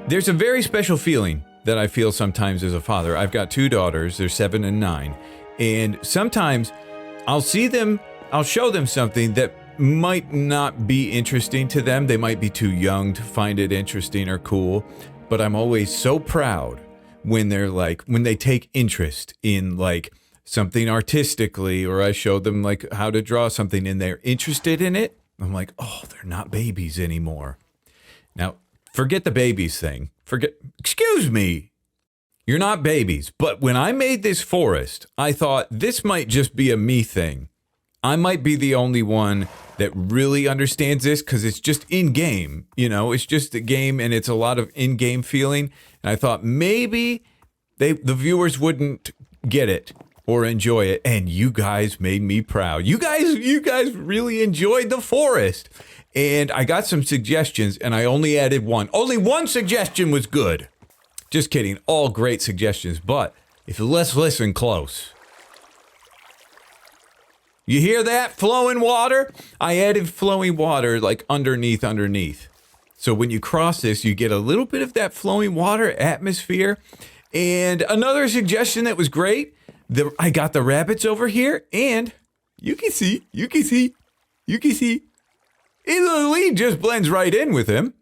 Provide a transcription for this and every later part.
There's a very special feeling that I feel sometimes as a father. I've got 2 daughters, they're 7 and 9, and sometimes I'll show them something that might not be interesting to them. They might be too young to find it interesting or cool, but I'm always so proud when they take interest in something artistically, or I show them how to draw something and they're interested in it. I'm like, oh, they're not babies anymore. Now, forget the babies thing. Excuse me. You're not babies. But when I made this forest, I thought this might just be a me thing. I might be the only one that really understands this because it's just in-game. It's just a game and it's a lot of in-game feeling. And I thought maybe the viewers wouldn't get it or enjoy it. And you guys made me proud. You guys really enjoyed the forest. And I got some suggestions and I only added one. Only one suggestion was good. Just kidding. All great suggestions. But let's listen close. You hear that? Flowing water? I added flowing water underneath. So when you cross this, you get a little bit of that flowing water atmosphere. And another suggestion that was great, I got the rabbits over here, and you can see. The lead just blends right in with him.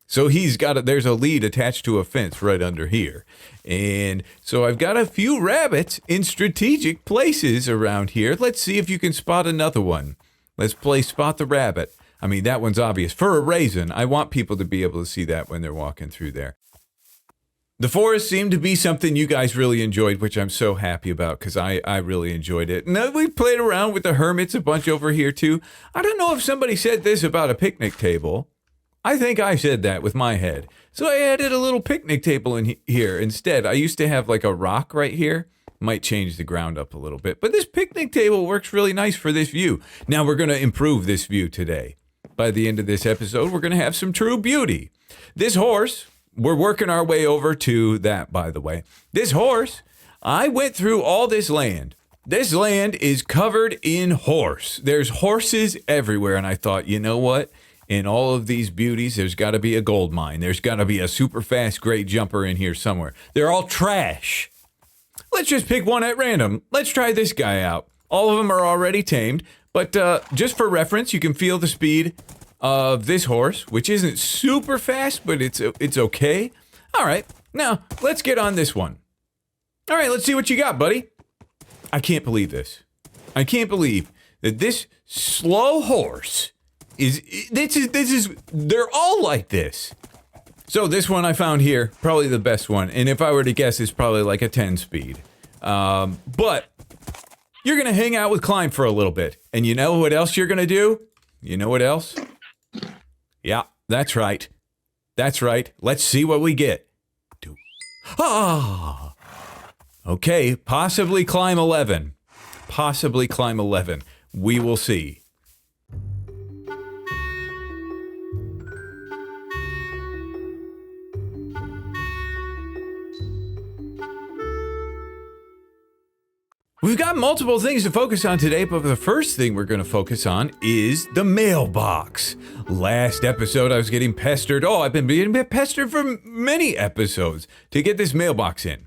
So there's a lead attached to a fence right under here. And so I've got a few rabbits in strategic places around here. Let's see if you can spot another one. Let's play Spot the Rabbit. I mean, that one's obvious. For a reason, I want people to be able to see that when they're walking through there. The forest seemed to be something you guys really enjoyed, which I'm so happy about because I really enjoyed it. And we played around with the hermits a bunch over here too. I don't know if somebody said this about a picnic table. I think I said that with my head. So I added a little picnic table in here instead. I used to have a rock right here. Might change the ground up a little bit. But this picnic table works really nice for this view. Now we're going to improve this view today. By the end of this episode, we're going to have some true beauty. This horse, we're working our way over to that, by the way. This horse, I went through all this land. This land is covered in horse. There's horses everywhere. And I thought, you know what? In all of these beauties, there's got to be a gold mine. There's got to be a super fast great jumper in here somewhere. They're all trash. Let's just pick one at random. Let's try this guy out. All of them are already tamed, but just for reference, you can feel the speed of this horse, which isn't super fast, but it's okay. All right, now let's get on this one. All right, let's see what you got, buddy. I can't believe this. I can't believe that this slow horse they're all like this. So this one I found here, probably the best one. And if I were to guess, it's probably like a 10 speed. But you're going to hang out with Climb for a little bit. And you know what else you're going to do? You know what else? Yeah, that's right. That's right. Let's see what we get. Okay, possibly Climb 11. Possibly Climb 11. We will see. We've got multiple things to focus on today, but the first thing we're going to focus on is the mailbox. Last episode, I was getting pestered. I've been getting pestered for many episodes to get this mailbox in.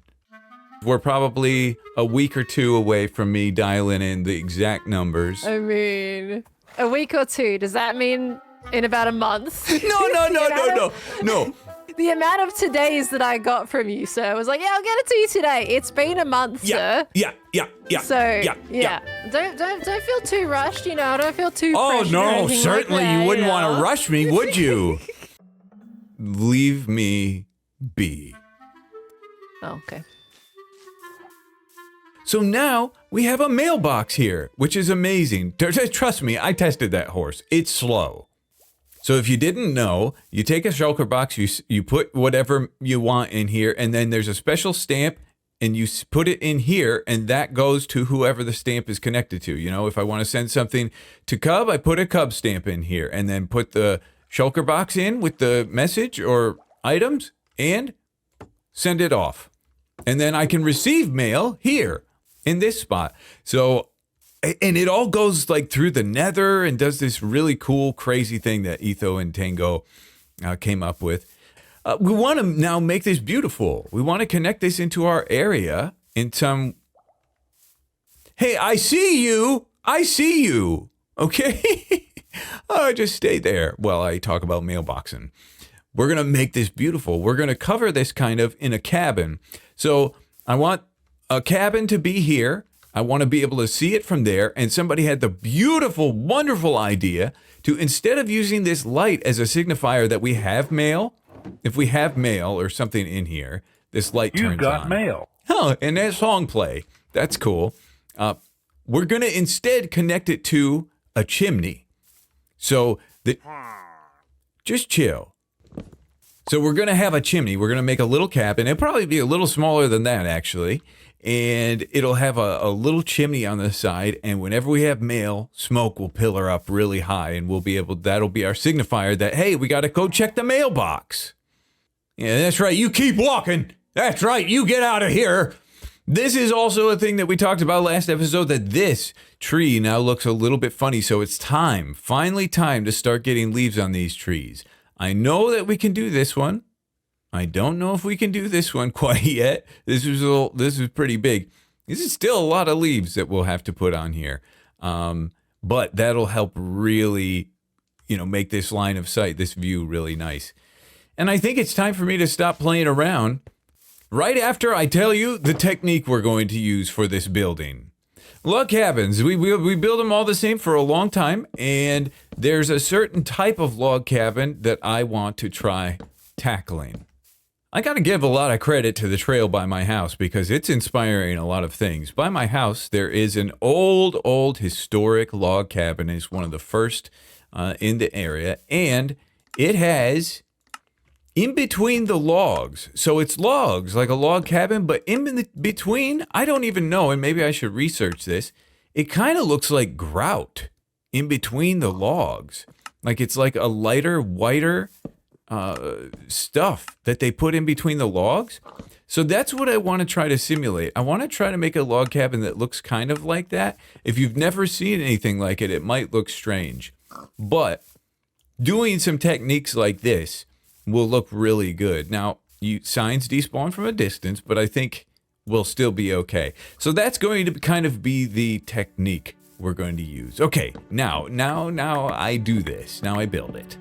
We're probably a week or two away from me dialing in the exact numbers. I mean, a week or two, does that mean in about a month? No. The amount of todays that I got from you, sir, was like, yeah, I'll get it to you today. It's been a month, sir. Yeah. So, Don't feel too rushed, don't feel too pressured. Oh, no, certainly like that, you wouldn't want to rush me, would you? Leave me be. Oh, okay. So now we have a mailbox here, which is amazing. Trust me, I tested that horse. It's slow. So if you didn't know, you take a shulker box, you put whatever you want in here, and then there's a special stamp, and you put it in here, and that goes to whoever the stamp is connected to. If I want to send something to Cub, I put a Cub stamp in here, and then put the shulker box in with the message or items, and send it off. And then I can receive mail here in this spot. So... And it all goes through the nether and does this really cool, crazy thing that Etho and Tango came up with. We want to now make this beautiful. We want to connect this into our area in some... Hey, I see you. I see you. Okay? Oh, just stay there while I talk about mailboxing. We're going to make this beautiful. We're going to cover this kind of in a cabin. So I want a cabin to be here. I want to be able to see it from there. And somebody had the beautiful, wonderful idea to, instead of using this light as a signifier that we have mail, if we have mail or something in here, this light turns on. You've got mail. Oh, and that song play. That's cool. We're going to instead connect it to a chimney. So just chill. So we're going to have a chimney. We're going to make a little cabin. It'll probably be a little smaller than that, actually. And it'll have a little chimney on the side. And whenever we have mail, smoke will pillar up really high. And we'll be able, that'll be our signifier that, hey, we got to go check the mailbox. Yeah, that's right. You keep walking. That's right. You get out of here. This is also a thing that we talked about last episode, that this tree now looks a little bit funny. So it's time, finally time to start getting leaves on these trees. I know that we can do this one. I don't know if we can do this one quite yet. This is pretty big. This is still a lot of leaves that we'll have to put on here. But that'll help really, make this line of sight, this view really nice. And I think it's time for me to stop playing around right after I tell you the technique we're going to use for this building. Log cabins, we build them all the same for a long time, and there's a certain type of log cabin that I want to try tackling. I got to give a lot of credit to the trail by my house because it's inspiring a lot of things. By my house, there is an old historic log cabin. It's one of the first in the area, and it has... in between the logs, so it's logs, like a log cabin, but in between, I don't even know, and maybe I should research this, it kind of looks like grout in between the logs. Like it's like a lighter, whiter stuff that they put in between the logs. So that's what I want to try to simulate. I want to try to make a log cabin that looks kind of like that. If you've never seen anything like it, it might look strange. But doing some techniques like this will look really good. Now, signs despawn from a distance, but I think we'll still be okay. So that's going to kind of be the technique we're going to use. Okay, now I do this. Now I build it.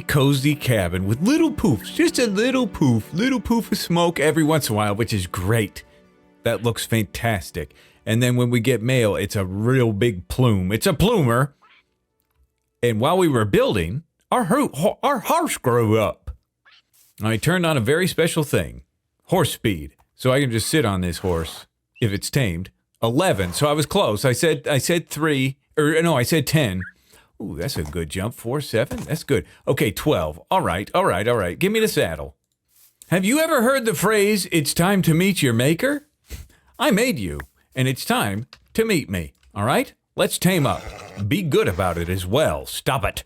Cozy cabin with little poofs, just a little poof of smoke every once in a while, which is great. That looks fantastic. And then when we get mail, it's a real big plume. It's a plumer. And while we were building, our horse grew up. I turned on a very special thing, horse speed, so I can just sit on this horse if it's tamed. 11, so I was close. I said 3, or no, I said 10. Ooh, that's a good jump. 4, 7. That's good. Okay, 12. All right. Give me the saddle. Have you ever heard the phrase, it's time to meet your maker? I made you, and it's time to meet me. All right? Let's tame up. Be good about it as well. Stop it.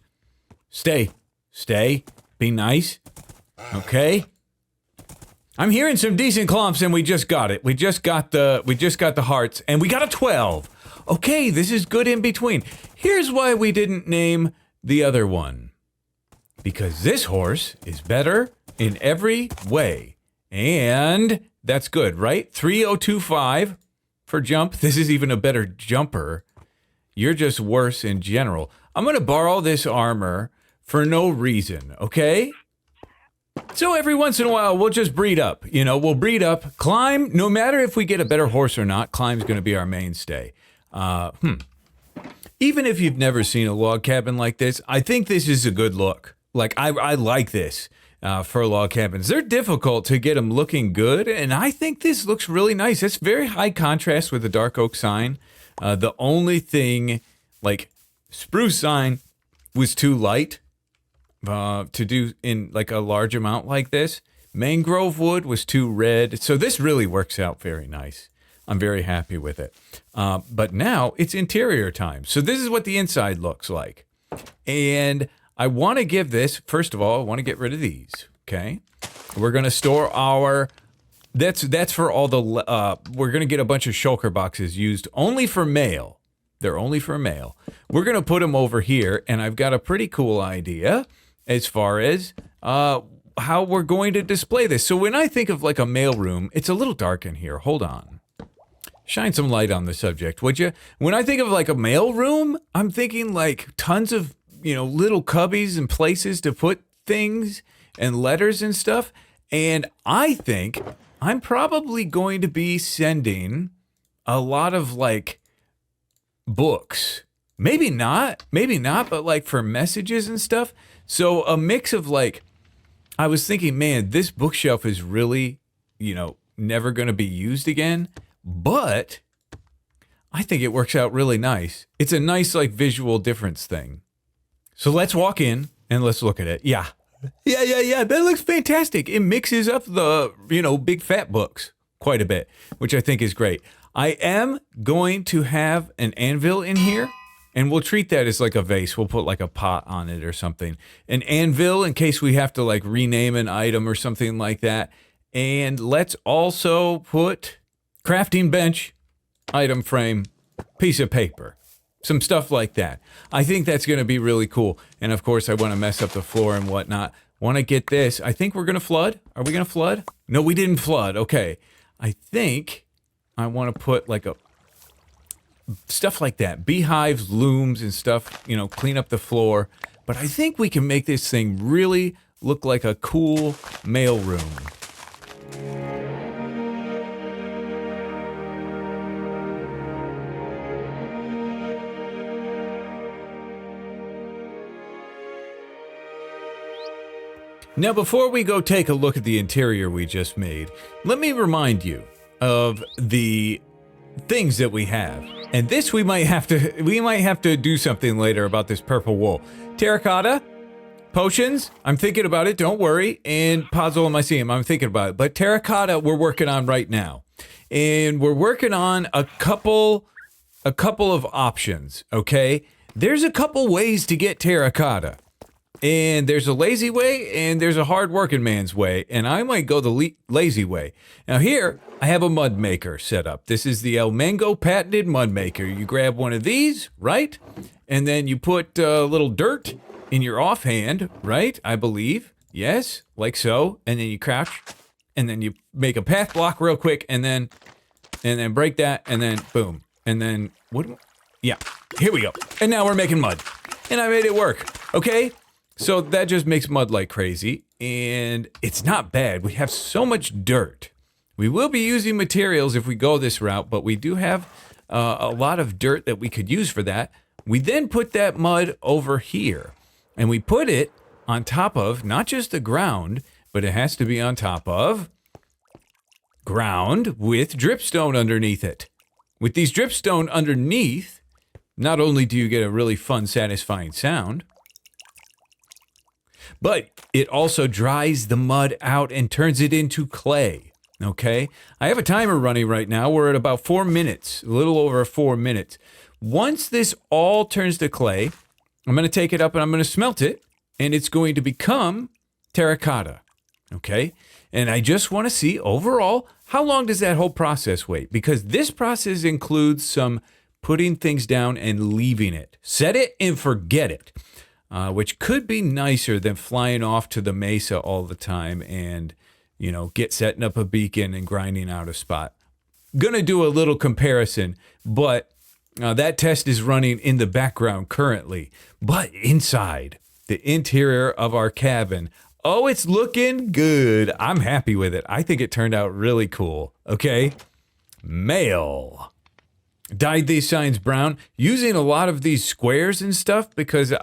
Stay. Be nice. Okay? I'm hearing some decent clumps, and we just got it. We just got the hearts, and we got a 12. Okay, this is good in between. Here's why we didn't name the other one. Because this horse is better in every way. And that's good, right? 3025 for jump. This is even a better jumper. You're just worse in general. I'm going to borrow this armor for no reason, okay? So every once in a while, we'll just breed up. We'll breed up. Climb, no matter if we get a better horse or not, climb's going to be our mainstay. Even if you've never seen a log cabin like this, I think this is a good look. Like, I like this for log cabins. They're difficult to get them looking good, and I think this looks really nice. It's very high contrast with the dark oak sign. The only thing, like, spruce sign was too light to do in like a large amount like this. Mangrove wood was too red. So this really works out very nice. I'm very happy with it. But now it's interior time. So this is what the inside looks like. And I want to give this, first of all, I want to get rid of these. Okay. We're going to store our, that's for all the, we're going to get a bunch of shulker boxes used only for mail. They're only for mail. We're going to put them over here. And I've got a pretty cool idea as far as, how we're going to display this. So when I think of like a mail room, it's a little dark in here. Hold on. Shine some light on the subject, would you? When I think of like a mail room, I'm thinking like tons of, little cubbies and places to put things and letters and stuff. And I think I'm probably going to be sending a lot of like books. Maybe not, but like for messages and stuff. So a mix of like, I was thinking, man, this bookshelf is really, never going to be used again. But I think it works out really nice. It's a nice, like, visual difference thing. So let's walk in and let's look at it. Yeah. That looks fantastic. It mixes up the, big fat books quite a bit, which I think is great. I am going to have an anvil in here. And we'll treat that as like a vase. We'll put like a pot on it or something. An anvil in case we have to like rename an item or something like that. And let's also put crafting bench, item frame, piece of paper, some stuff like that. I think that's going to be really cool. And of course, I want to mess up the floor and whatnot. Want to get this. I think we're going to flood. Are we going to flood? No, we didn't flood. Okay. I think I want to put like a stuff like that, beehives, looms and stuff, clean up the floor. But I think we can make this thing really look like a cool mail room. Now, before we go take a look at the interior we just made, let me remind you of the things that we have. And this we might have to do something later about this purple wool. Terracotta, potions, I'm thinking about it, don't worry. And Puzzle and Mycelium, I'm thinking about it. But terracotta we're working on right now. And we're working on a couple of options, okay? There's a couple ways to get terracotta. And there's a lazy way and there's a hard working man's way. And I might go the lazy way. Now here, I have a mud maker set up. This is the El Mango patented mud maker. You grab one of these, right? And then you put a little dirt in your offhand, right? I believe. Yes, like so. And then you crouch. And then you make a path block real quick. And then break that. And then boom. And then, yeah, here we go. And now we're making mud. And I made it work. Okay? So that just makes mud like crazy, and it's not bad. We have so much dirt. We will be using materials if we go this route, but we do have a lot of dirt that we could use for that. We then put that mud over here, and we put it on top of not just the ground, but it has to be on top of ground with dripstone underneath it. With these dripstone underneath, not only do you get a really fun, satisfying sound, but it also dries the mud out and turns it into clay, okay? I have a timer running right now. We're at about 4 minutes, a little over 4 minutes. Once this all turns to clay, I'm going to take it up and I'm going to smelt it, and it's going to become terracotta, okay? And I just want to see overall, how long does that whole process wait? Because this process includes some putting things down and leaving it. Set it and forget it. Which could be nicer than flying off to the mesa all the time and, setting up a beacon and grinding out a spot. Gonna do a little comparison, but that test is running in the background currently. But inside the interior of our cabin, oh, it's looking good. I'm happy with it. I think it turned out really cool. Okay, mail. Dyed these signs brown using a lot of these squares and stuff because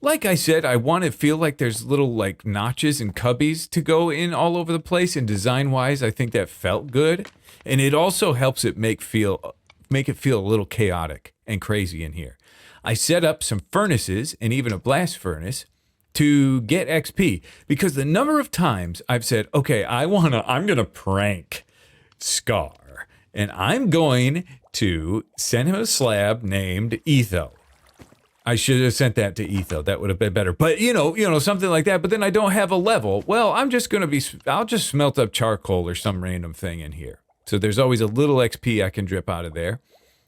like I said, I want to feel like there's little like notches and cubbies to go in all over the place, and design-wise, I think that felt good. And it also helps it make it feel a little chaotic and crazy in here. I set up some furnaces and even a blast furnace to get XP, because the number of times I've said, okay, I'm going to prank Scar, and I'm going to send him a slab named Etho. I should have sent that to Etho. That would have been better. But, something like that. But then I don't have a level. Well, I'll just smelt up charcoal or some random thing in here. So there's always a little XP I can drip out of there,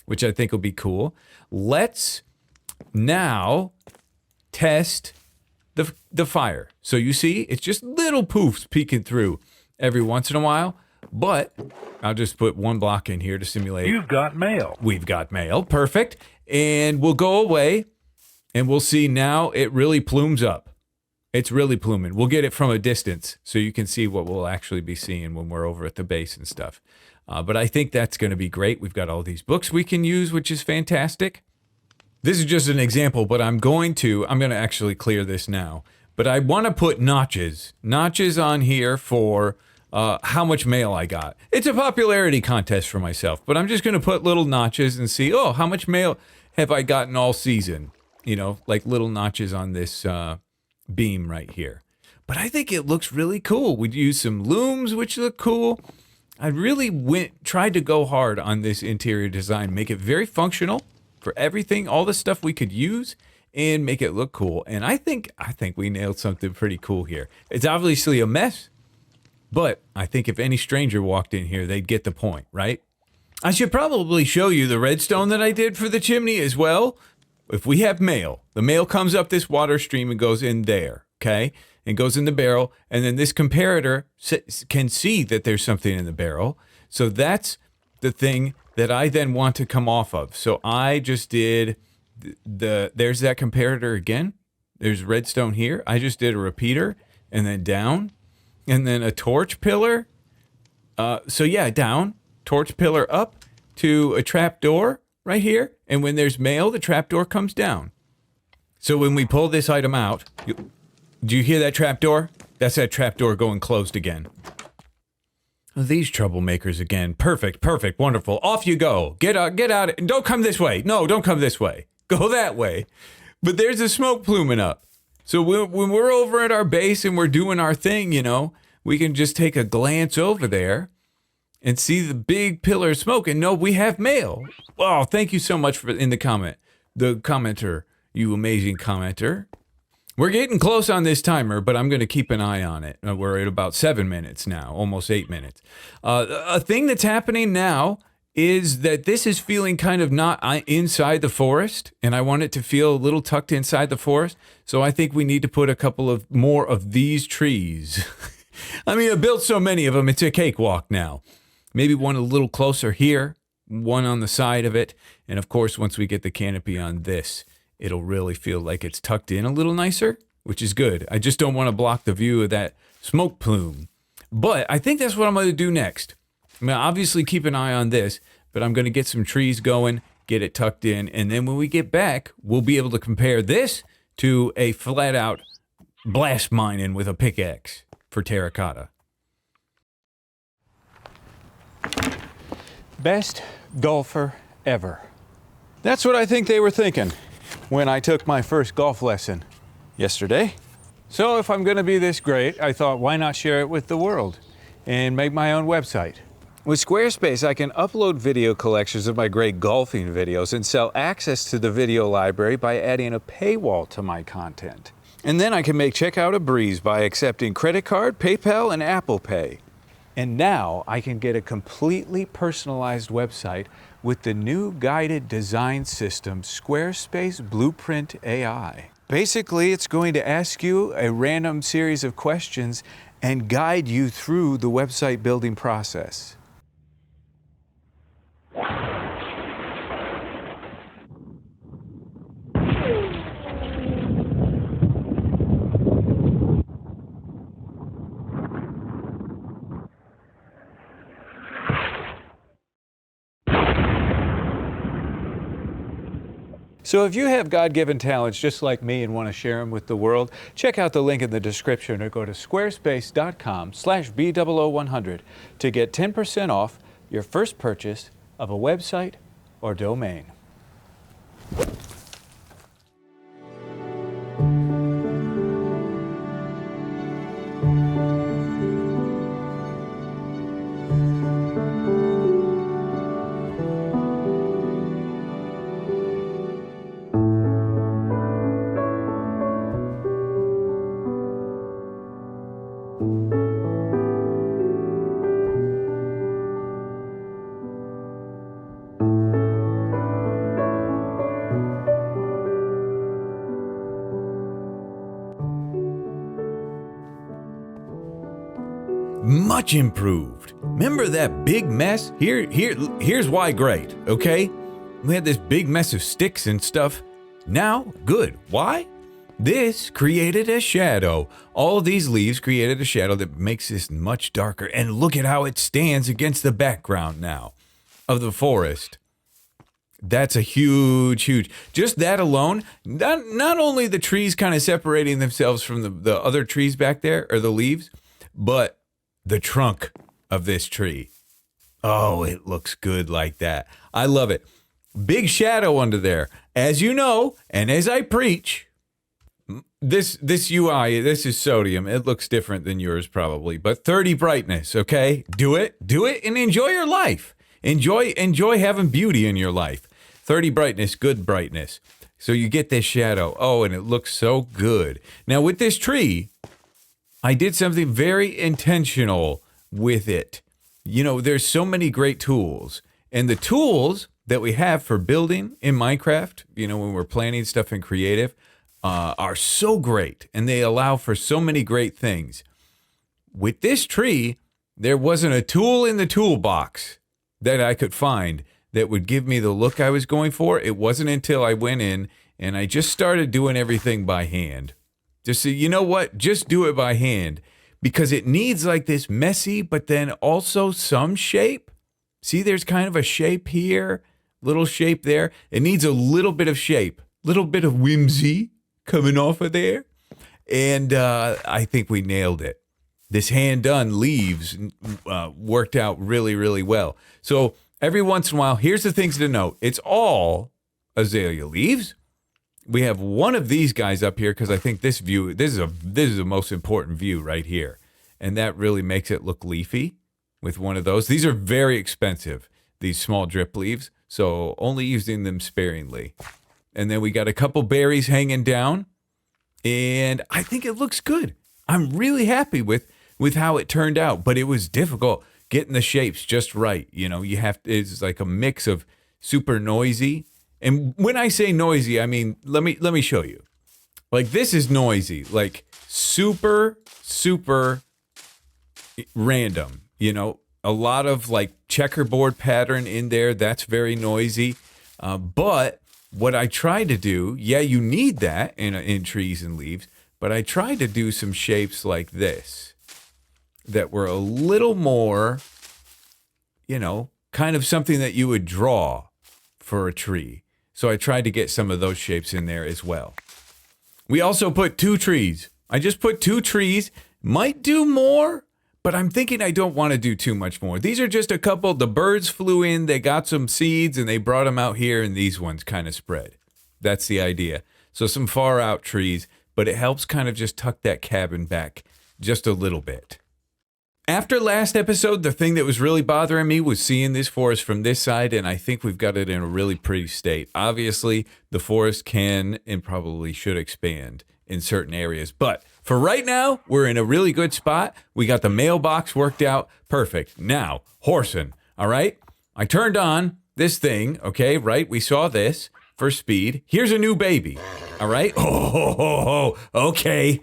which I think will be cool. Let's now test the fire. So you see, it's just little poofs peeking through every once in a while. But I'll just put one block in here to simulate. You've got mail. We've got mail. Perfect. And we'll go away. And we'll see now it really plumes up. It's really pluming. We'll get it from a distance so you can see what we'll actually be seeing when we're over at the base and stuff. But I think that's going to be great. We've got all these books we can use, which is fantastic. This is just an example, but I'm going to actually clear this now. But I want to put notches on here for how much mail I got. It's a popularity contest for myself, but I'm just going to put little notches and see, how much mail have I gotten all season? Like little notches on this beam right here. But I think it looks really cool. We'd use some looms, which look cool. I really tried to go hard on this interior design, make it very functional for everything, all the stuff we could use, and make it look cool. And I think we nailed something pretty cool here. It's obviously a mess, but I think if any stranger walked in here, they'd get the point, right? I should probably show you the redstone that I did for the chimney as well. If we have mail, the mail comes up this water stream and goes in there, okay? And goes in the barrel, and then this comparator can see that there's something in the barrel. So that's the thing that I then want to come off of. So I just did there's that comparator again. There's redstone here. I just did a repeater, and then down, and then a torch pillar. So yeah, down, torch pillar up to a trap door right here. And when there's mail, the trapdoor comes down. So when we pull this item out, do you hear that trapdoor? That's that trapdoor going closed again. Oh, these troublemakers again. Perfect, wonderful. Off you go. Get out. Don't come this way. No, don't come this way. Go that way. But there's a smoke pluming up. So when we're over at our base and we're doing our thing, we can just take a glance over there and see the big pillar of smoke and know we have mail. Oh, thank you so much the commenter, you amazing commenter. We're getting close on this timer, but I'm going to keep an eye on it. We're at about 7 minutes now, almost 8 minutes. A thing that's happening now is that this is feeling kind of not inside the forest, and I want it to feel a little tucked inside the forest. So I think we need to put a couple of more of these trees. I mean, I built so many of them, it's a cakewalk now. Maybe one a little closer here, one on the side of it. And of course, once we get the canopy on this, it'll really feel like it's tucked in a little nicer, which is good. I just don't want to block the view of that smoke plume. But I think that's what I'm going to do next. I'm going to obviously keep an eye on this, but I'm going to get some trees going, get it tucked in. And then when we get back, we'll be able to compare this to a flat out blast mining with a pickaxe for terracotta. Best golfer ever. That's what I think they were thinking when I took my first golf lesson yesterday. So if I'm going to be this great, I thought, why not share it with the world and make my own website? With Squarespace, I can upload video collections of my great golfing videos and sell access to the video library by adding a paywall to my content. And then I can make checkout a breeze by accepting credit card, PayPal, and Apple Pay. And now I can get a completely personalized website with the new guided design system, Squarespace Blueprint AI. Basically, it's going to ask you a random series of questions and guide you through the website building process. So if you have God-given talents just like me and want to share them with the world, check out the link in the description or go to squarespace.com/B00100 to get 10% off your first purchase of a website or domain. Much improved. Remember that big mess? Here's why great, okay? We had this big mess of sticks and stuff. Now, good. Why? This created a shadow. All of these leaves created a shadow that makes this much darker. And look at how it stands against the background now of the forest. That's a huge. Just that alone, not only the trees kind of separating themselves from the other trees back there, or the leaves, but the trunk of this tree. Oh, it looks good like that. I love it. Big shadow under there. As you know, and as I preach, this UI, this is sodium. It looks different than yours probably, but 30 brightness, okay? Do it and enjoy your life. Enjoy having beauty in your life. 30 brightness, good brightness. So you get this shadow. Oh, and it looks so good. Now with this tree, I did something very intentional with it. You know, there's so many great tools, and the tools that we have for building in Minecraft, you know, when we're planning stuff in creative, are so great, and they allow for so many great things. With this tree, there wasn't a tool in the toolbox that I could find that would give me the look I was going for. It wasn't until I went in and I just started doing everything by hand. Just say, you know what? Just do it by hand, because it needs like this messy, but then also some shape. See, there's kind of a shape here, little shape there. It needs a little bit of shape, little bit of whimsy coming off of there. And I think we nailed it. This hand-done leaves worked out really well. So every once in a while, here's the things to note. It's all azalea leaves. We have one of these guys up here because I think this is the most important view right here. And that really makes it look leafy with one of those. These are very expensive, these small drip leaves, so only using them sparingly. And then we got a couple berries hanging down, and I think it looks good. I'm really happy with how it turned out, but it was difficult getting the shapes just right. You know, it's like a mix of super noisy. And when I say noisy, I mean, let me show you. Like, this is noisy, like super random, you know, a lot of like checkerboard pattern in there. That's very noisy. But what I try to do, yeah, you need that in trees and leaves, but I tried to do some shapes like this that were a little more, you know, kind of something that you would draw for a tree. So I tried to get some of those shapes in there as well. We also put 2 trees. I just put 2 trees. Might do more, but I'm thinking I don't want to do too much more. These are just a couple. The birds flew in, they got some seeds, and they brought them out here, and these ones kind of spread. That's the idea. So some far out trees, but it helps kind of just tuck that cabin back just a little bit. After last episode, the thing that was really bothering me was seeing this forest from this side, and I think we've got it in a really pretty state. Obviously, the forest can and probably should expand in certain areas, but for right now, we're in a really good spot. We got the mailbox worked out. Perfect. Now, horsing, all right? I turned on this thing, okay, right? We saw this for speed. Here's a new baby, all right? Oh, okay.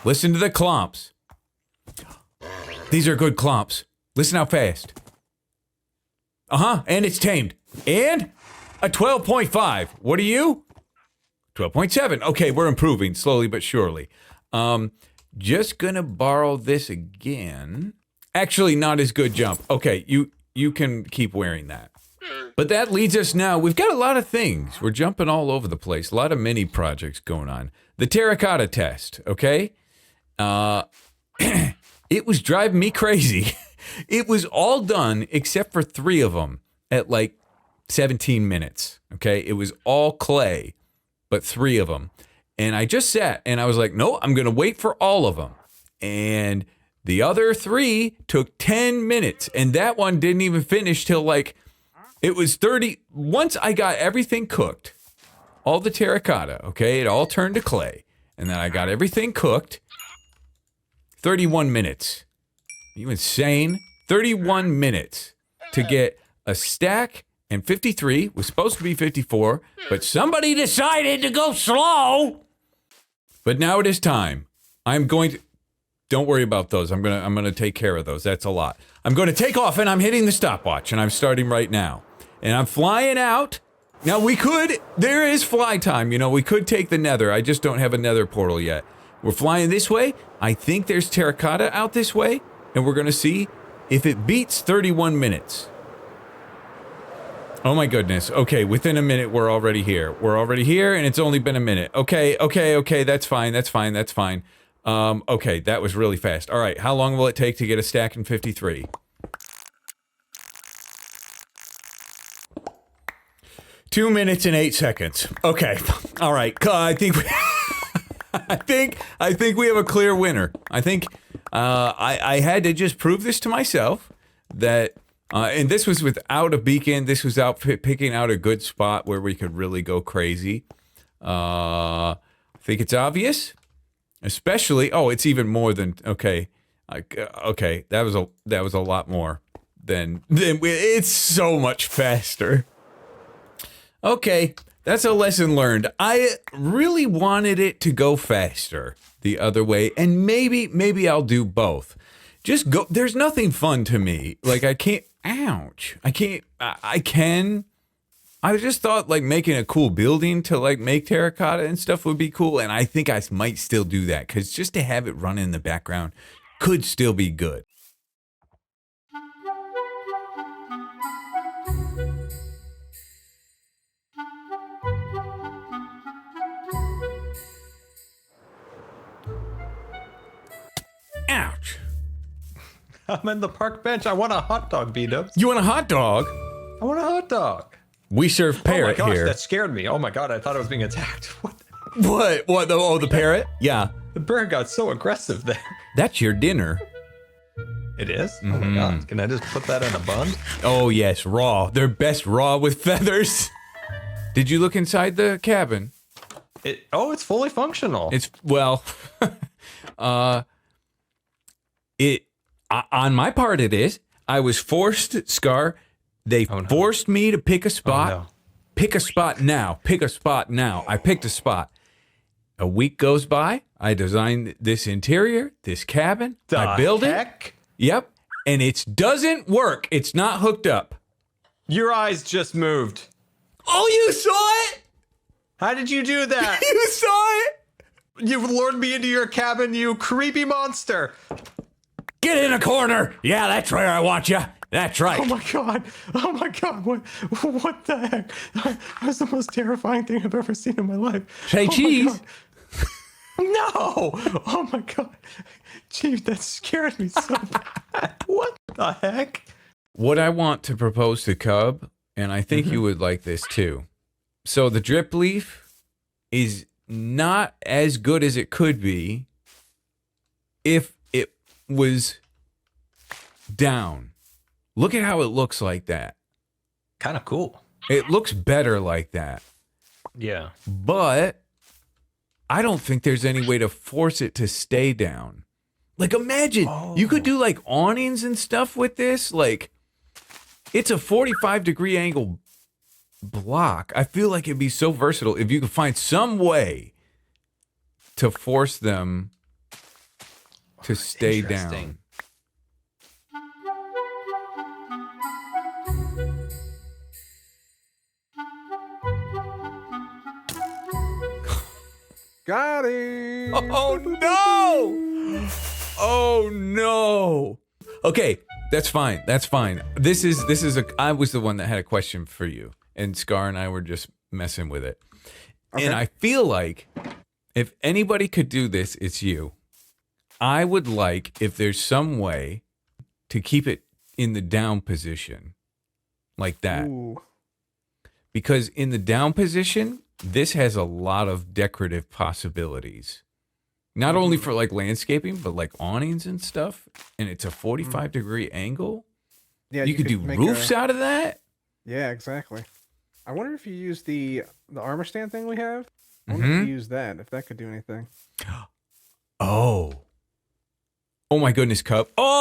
Listen to the clomps. These are good clomps. Listen how fast. And it's tamed. And a 12.5. What are you? 12.7. Okay, we're improving slowly but surely. Just gonna borrow this again. Actually, not as good jump. Okay, you can keep wearing that. But that leads us now. We've got a lot of things. We're jumping all over the place. A lot of mini projects going on. The terracotta test, okay? It was driving me crazy. It was all done except for 3 of them at like 17 minutes, okay? It was all clay, but 3 of them. And I just sat and I was like, no, I'm going to wait for all of them. And the other 3 took 10 minutes. And that one didn't even finish till like, it was 30. Once I got everything cooked, all the terracotta, okay, it all turned to clay. And then I got everything cooked. 31 minutes. Are you insane? 31 minutes to get a stack, and 53 was supposed to be 54, but somebody decided to go slow. But now it is time. I'm going to, don't worry about those. I'm gonna take care of those. That's a lot. I'm going to take off, and I'm hitting the stopwatch, and I'm starting right now. And I'm flying out. Now there is fly time. You know, we could take the nether. I just don't have a nether portal yet. We're flying this way. I think there's terracotta out this way, and we're going to see if it beats 31 minutes. Oh my goodness. Okay, within a minute, we're already here. We're already here, and it's only been a minute. Okay, that's fine. Okay, that was really fast. All right, how long will it take to get a stack in 53? 2 minutes and 8 seconds. Okay, all right. I think I think we have a clear winner. I think I had to just prove this to myself that. And this was without a beacon. This was picking out a good spot where we could really go crazy. I think it's obvious, especially. Oh, it's even more than okay. Okay, that was a lot more than it's so much faster. Okay, that's a lesson learned. I really wanted it to go faster the other way, and maybe I'll do both. Just go. There's nothing fun to me. Like I can't. Ouch. I can't. I can. I just thought like making a cool building to like make terracotta and stuff would be cool. And I think I might still do that because just to have it run in the background could still be good. Ouch. I'm in the park bench. I want a hot dog, B-dubs. You want a hot dog? I want a hot dog. We serve parrot oh my gosh, here. That scared me. Oh my god, I thought I was being attacked. What? The parrot? Yeah. The bird got so aggressive there. That's your dinner. It is? Oh my god. Can I just put that in a bun? Oh yes, raw. They're best raw with feathers. Did you look inside the cabin? It's fully functional. It's well on my part it is. I was forced, Scar. They forced me to pick a spot. Oh, no. Pick a spot now. Pick a spot now. I picked a spot. A week goes by. I designed this interior, this cabin. I build it. Yep. And it doesn't work. It's not hooked up. Your eyes just moved. Oh, you saw it? How did you do that? You saw it? You lured me into your cabin, you creepy monster. Get in a corner. Yeah, that's where I want you. That's right. Oh my god. Oh my god. What the heck? That was the most terrifying thing I've ever seen in my life. Say cheese. No. Oh my god. Gee, that scared me so bad. What the heck? What I want to propose to Cub, and I think you would like this too. So the drip leaf is not as good as it could be if it was down. Look at how it looks like that. Kind of cool. It looks better like that. Yeah. But I don't think there's any way to force it to stay down. Like imagine you could do like awnings and stuff with this. Like it's a 45-degree angle block. I feel like it'd be so versatile if you could find some way to force them to stay down. Got it. Oh no! Oh no! Okay, that's fine. That's fine. I was the one that had a question for you, and Scar and I were just messing with it. Okay. And I feel like if anybody could do this, it's you. I would like if there's some way to keep it in the down position, like that. Ooh. Because in the down position, this has a lot of decorative possibilities. Not only for like landscaping, but like awnings and stuff. And it's a 45-degree angle. Yeah, you could do make roofs out of that. Yeah, exactly. I wonder if you use the armor stand thing we have. I wonder if you use that, if that could do anything. Oh. Oh my goodness, Cup. Oh!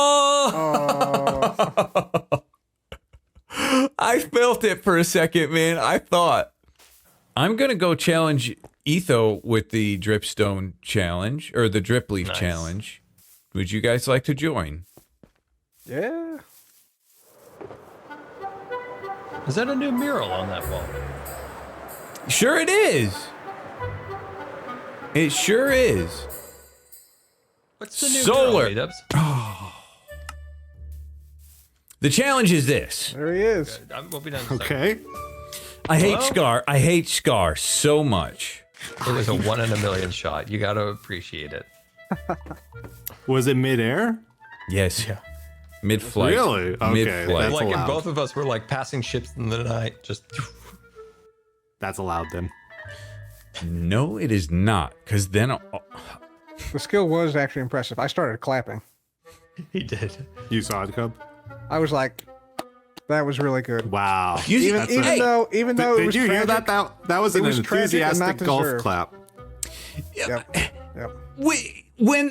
I felt it for a second, man. I thought, I'm going to go challenge Etho with the dripstone challenge, or the drip leaf challenge. Would you guys like to join? Yeah. Is that a new mural on that wall? Sure it is. It sure is. What's the new Solar. mural, Dubs? The challenge is this. There he is. We'll be done in a second. Okay. I hate Scar so much. It was a 1 in a million shot. You got to appreciate it. Was it midair? Yes. Yeah. Mid-flight. Really? Okay. Mid-flight. That's Like, and allowed. both of us were like passing ships in the night. Just. That's allowed then. No, it is not. Because then... The skill was actually impressive. I started clapping. He did. You saw it, Cub? I was like, that was really good. Wow. Even though it Did was you hear tragic, that? That was an was tragic and enthusiastic not golf deserved. clap. Yep. Yep.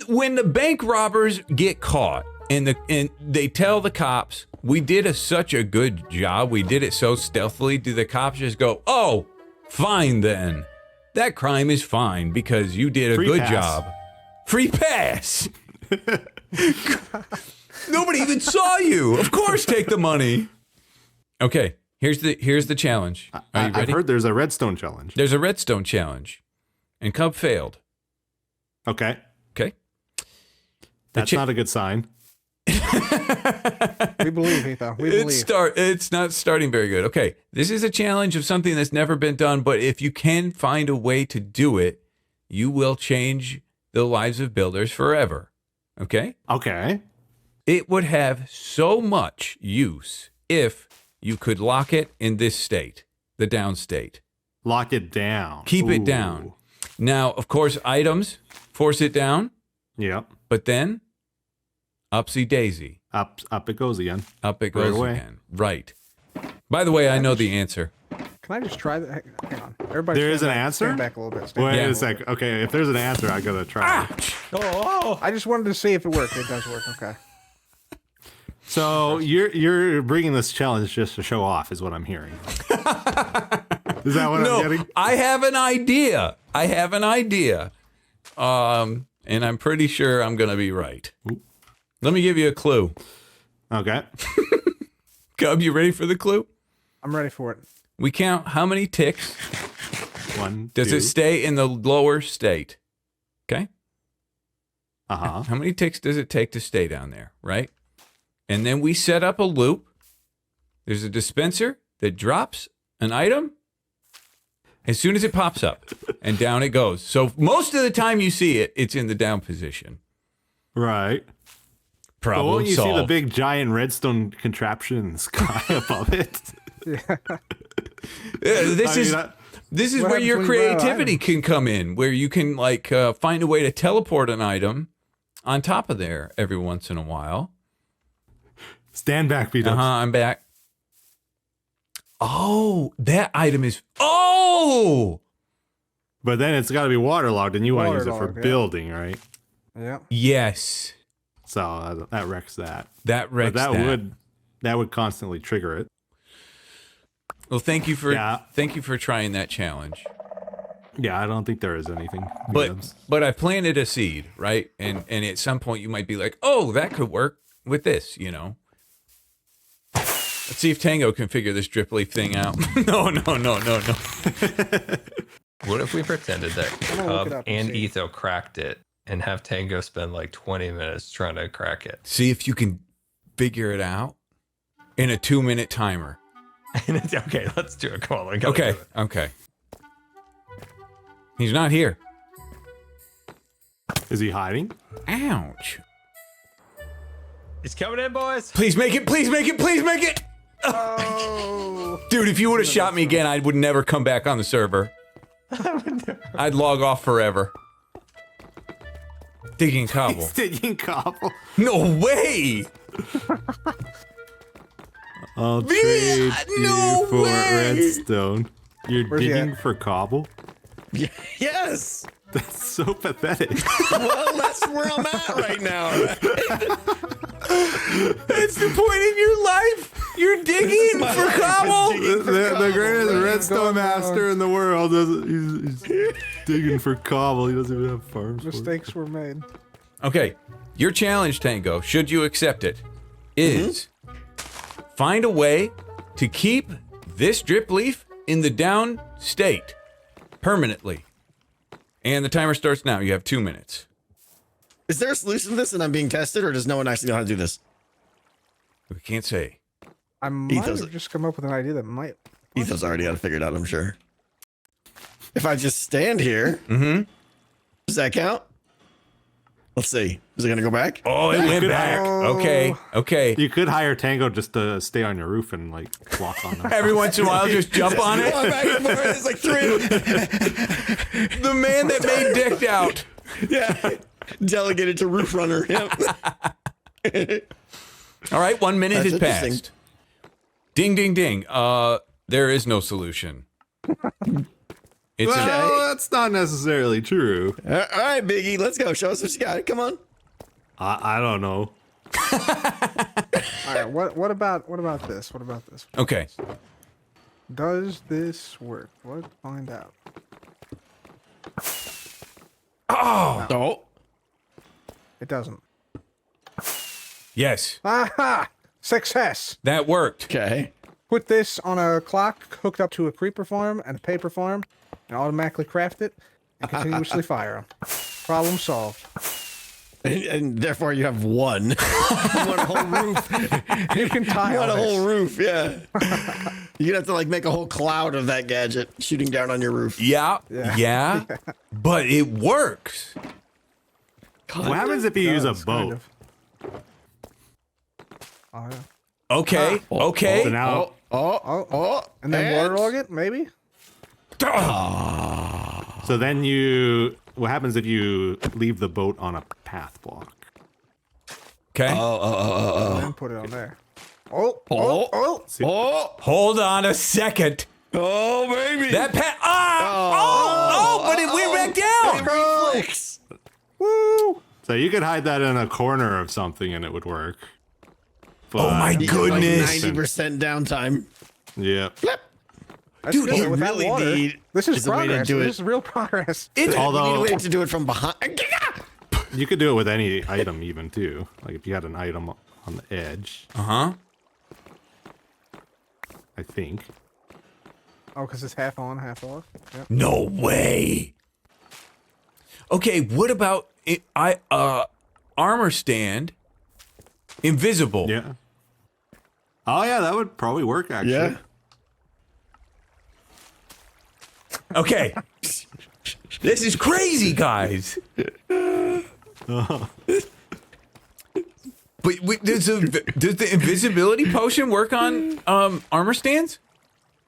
When the bank robbers get caught and they tell the cops, we did such a good job, we did it so stealthily, do the cops just go, oh, fine then. That crime is fine because you did a Free good pass. job. Free pass. Nobody even saw you. Of course, take the money. Okay, here's the challenge. Are you I've ready? heard there's a redstone challenge. There's a redstone challenge, and Cub failed. Okay. Okay. That's not a good sign. We believe, Ethan. We believe. It's not starting very good. Okay, this is a challenge of something that's never been done, but if you can find a way to do it, you will change the lives of builders forever. Okay? Okay. It would have so much use if you could lock it in this state, the down state. Lock it down. Keep it down. Ooh. Now, of course, items force it down, Yep. but then upsy daisy. Up it goes again. Up it Right goes away. again. Right. By the way, I know the answer. Can I just try that? Hang on. Everybody There is stand an back- answer? Stand back a little bit. Stand Wait back a little sec. bit. Okay, if there's an answer, I gotta try. Oh, I just wanted to see if it worked. It does work. Okay. So you're bringing this challenge just to show off, is what I'm hearing. Is that what I'm No, getting? I have an idea. And I'm pretty sure I'm going to be right. Let me give you a clue. Okay. Cub, you ready for the clue? I'm ready for it. We count how many ticks One. does two. it stay in the lower state? Okay? Uh-huh. How many ticks does it take to stay down there, right? And then we set up a loop. There's a dispenser that drops an item as soon as it pops up, and down it goes. So most of the time you see it, it's in the down position. Right. But Problem won't you see the solved. big giant redstone contraption in the sky above it? This is I- this is What where happens your when you run out of creativity can come in, where you can like find a way to teleport an item on top of there every once in a while. Stand back, Peter. I'm back. Oh, that item is. Oh, But then it's got to be waterlogged, and you want to use it for Waterlogged, yeah. building, right? Yeah. yes, So that wrecks that. that But wrecks that would constantly trigger it. Well, thank you for Yeah. trying that challenge. Yeah, I don't think there is anything. But I planted a seed, right? And at some point you might be like, oh, that could work with this, you know. Let's see if Tango can figure this drip leaf thing out. No. what if we pretended that gonna look it Cub up and and see. Etho cracked it and have Tango spend like 20 minutes trying to crack it? See if you can figure it out in a 2-minute timer. Okay, let's do it. Come on. We gotta Okay, do it. okay. He's not here. Is he hiding? Ouch. He's coming in, boys. Please make it, please make it, please make it! Oh. Dude, if you would have shot me again, I would never come back on the server. I'd log off forever. Digging cobble. Digging cobble. No way! I'll trade no you for way! redstone. You're Where's he digging at? for cobble? Yes. That's so pathetic. Well, that's where I'm at right now. That's the point in your life. You're digging for cobble. The greatest redstone master in the world. He's digging for cobble. He doesn't even have farms. for it. Mistakes were made. Okay, your challenge, Tango, should you accept it, is find a way to keep this drip leaf in the down state permanently. And the timer starts now. You have 2 minutes. Is there a solution to this and I'm being tested, or does no one actually know how to do this? We can't say. I might Ethos- have just come up with an idea that might. Etho's already got it figured out, I'm sure. If I just stand here, does that count? Let's see. Is it going to go back? Oh, it went back. Okay, okay. You could hire Tango just to stay on your roof and like walk on them. Every once in a while, just jump on it. Going back and forth, it's like 3. The man that made decked out. Yeah. Delegated to Roof Runner. Yep. All right, 1 minute That's has interesting. passed. Ding, ding, ding. There is no solution. It's Well, that's not necessarily true. All right, Biggie, let's go. Show us what you got. Come on. I don't know. All right. What about this? What about this? okay. Does this work? Let's find out. Oh. It doesn't. Yes, Aha! Success. that worked. Okay. Put this on a clock hooked up to a creeper farm and a paper farm, and automatically craft it and continuously fire them. Problem solved. And therefore you have one. You want a whole roof. You can You tile want a this. whole roof, yeah. You'd have to like make a whole cloud of that gadget shooting down on your roof. Yeah, yeah, but it works. What happens if you use a Does, kind boat? of. Oh, yeah. Okay, okay. So now, And then waterlog it, maybe? so then what happens if you leave the boat on a path block? Okay. And then put it on there. Oh! Hold on a second. Oh, baby. That but it went back down. reflex. Woo! So you could hide that in a corner of something and it would work. Oh my You get, goodness. Like 90% downtime. Yeah. That's Dude, good, you without really water. need This is is a way to progress. do This it. is real progress. It's We Although need a way to do it from behind. you could do it with any item even too. Like if you had an item on the edge, uh-huh. I think. Oh, because it's half on, half off. Yep. No way. Okay, what about armor stand invisible? Yeah. Oh yeah, that would probably work actually. Yeah. Okay. This is crazy, guys. But does the invisibility potion work on armor stands?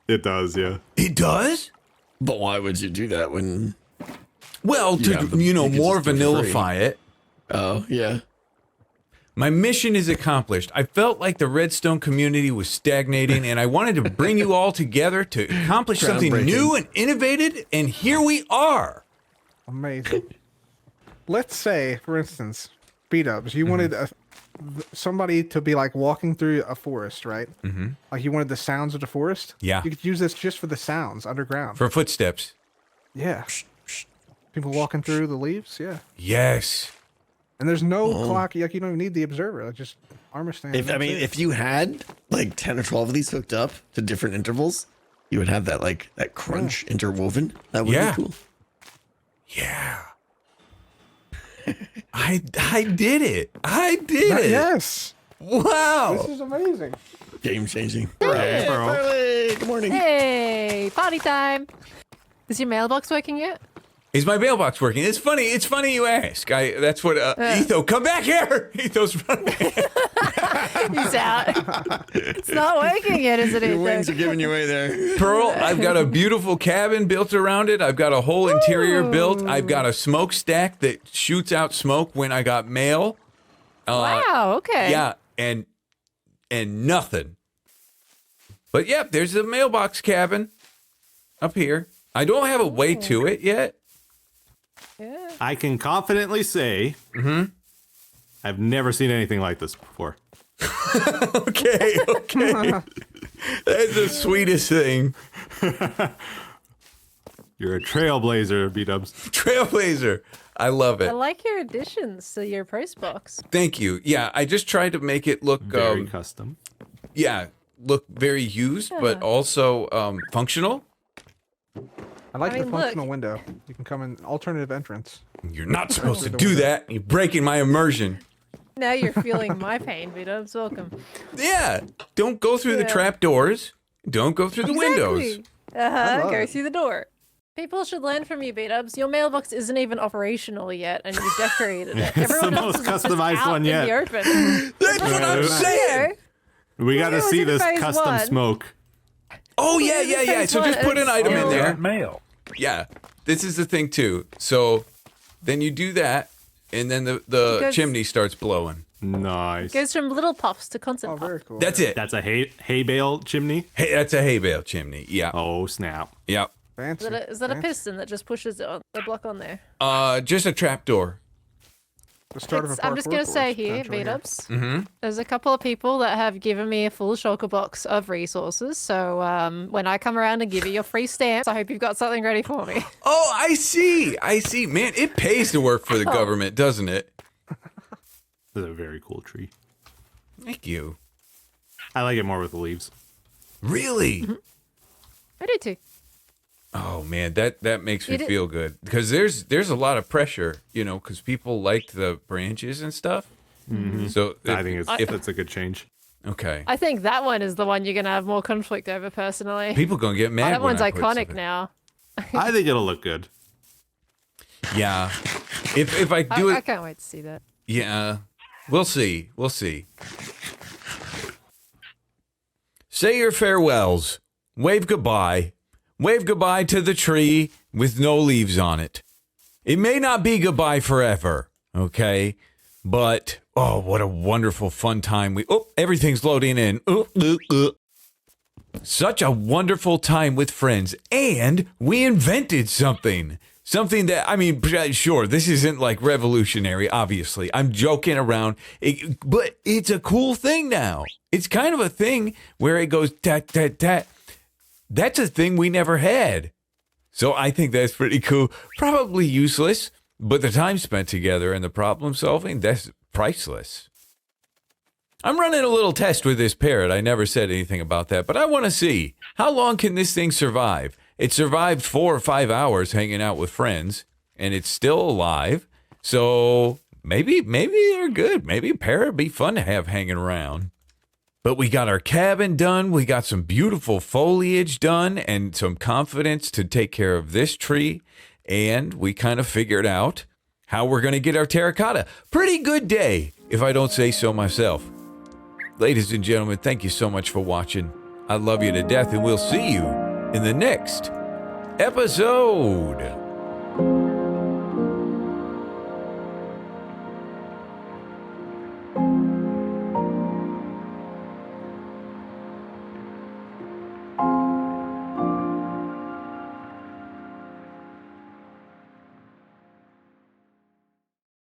It does, yeah. It does? But why would you do that when? Well, Yeah, to but you could more just do it for free. vanillify it. Oh, yeah. My mission is accomplished. I felt like the redstone community was stagnating, and I wanted to bring you all together to accomplish something Groundbreaking. new and innovative, and here we are. Amazing. Let's say, for instance, B-dubs, you wanted somebody to be like walking through a forest, right? Mm-hmm. Like you wanted the sounds of the forest. Yeah. You could use this just for the sounds underground. For footsteps. Yeah. People walking through the leaves. Yeah. Yes. And there's no clock. Like you don't even need the observer. Like just armor stand. If I mean, if you had like 10 or 12 of these hooked up to different intervals, you would have that like that crunch interwoven. That would Yeah. be cool. Yeah. I did it. I did it. Yes. Wow. This is amazing. Game changing. Hey, bro. Hey, good morning. Hey, party time. Is your mailbox working yet? Is my mailbox working? It's funny. It's funny you ask. That's what Etho. Come back here. Etho's running. He's out. It's not working yet, is it? Your wings Ethan? are giving you away there. Pearl, I've got a beautiful cabin built around it. I've got a whole interior built. I've got a smokestack that shoots out smoke when I got mail. Wow. Okay. Yeah, and nothing. But yeah, there's the mailbox cabin up here. I don't have a way to it yet. Yeah. I can confidently say I've never seen anything like this before. Okay. That's the sweetest thing. You're a trailblazer, B-dubs. Trailblazer. I love I it. like your additions to your post box. Thank you. Yeah, I just tried to make it look Very custom. look very used, but also functional. I like I mean, the functional look. window. You can come in alternative entrance. You're not supposed to do that. You're breaking my immersion. Now you're feeling my pain, B-dubs. Welcome. Yeah. Don't go through the Yeah. trap doors. Don't go through the windows. Go it. through the door. People should learn from you, B-dubs. Your mailbox isn't even operational yet, and you decorated it. Everyone the else most is just customized out one in yet. the open. That's what I'm saying. We got to was see in this phase custom one. smoke. Oh, yeah. phase So just one, put an it's item in still- there. Mail. Yeah. This is the thing, too. So then you do that, and then the Because- chimney starts blowing. Nice. Goes from little puffs to constant Oh, puffs. very cool. That's it. That's a hay bale chimney. Hey, that's a hay bale chimney. Yeah. Oh, snap. Yep. Fancy. Is that a fancy. piston that just pushes it on the block on there? Just a trap door. The start of a I'm just parkour gonna say course, here, potentially, B-dubs. There's a couple of people that have given me a full shulker box of resources. So when I come around and give you your free stamps, I hope you've got something ready for me. Oh, I see. Man, it pays to work for the government, doesn't it? This is a very cool tree. Thank you. I like it more with the leaves. Really? I do too. Oh man, that makes me It- feel good because there's a lot of pressure, because people liked the branches and stuff. So I think it's a good change. okay. I think that one is the one you're gonna have more conflict over personally. People gonna get mad. That when one's I put iconic something- now. I think it'll look good. Yeah. If I do I it, can't wait to see that. yeah. We'll see. Say your farewells. Wave goodbye. Wave goodbye to the tree with no leaves on it. It may not be goodbye forever, okay? But, oh, what a wonderful, fun time. Everything's loading in. Such a wonderful time with friends. And we invented something. Something that, sure, this isn't like revolutionary, obviously. I'm joking around, but it's a cool thing now. It's kind of a thing where it goes tat, tat, tat. That's a thing we never had. So I think that's pretty cool. Probably useless, but the time spent together and the problem solving, that's priceless. I'm running a little test with this parrot. I never said anything about that, but I want to see, how long can this thing survive? It survived 4 or 5 hours hanging out with friends, and it's still alive. So maybe they're good. Maybe a parrot would be fun to have hanging around. But we got our cabin done. We got some beautiful foliage done and some confidence to take care of this tree. And we kind of figured out how we're going to get our terracotta. Pretty good day, if I don't say so myself. Ladies and gentlemen, thank you so much for watching. I love you to death, and we'll see you in the next episode.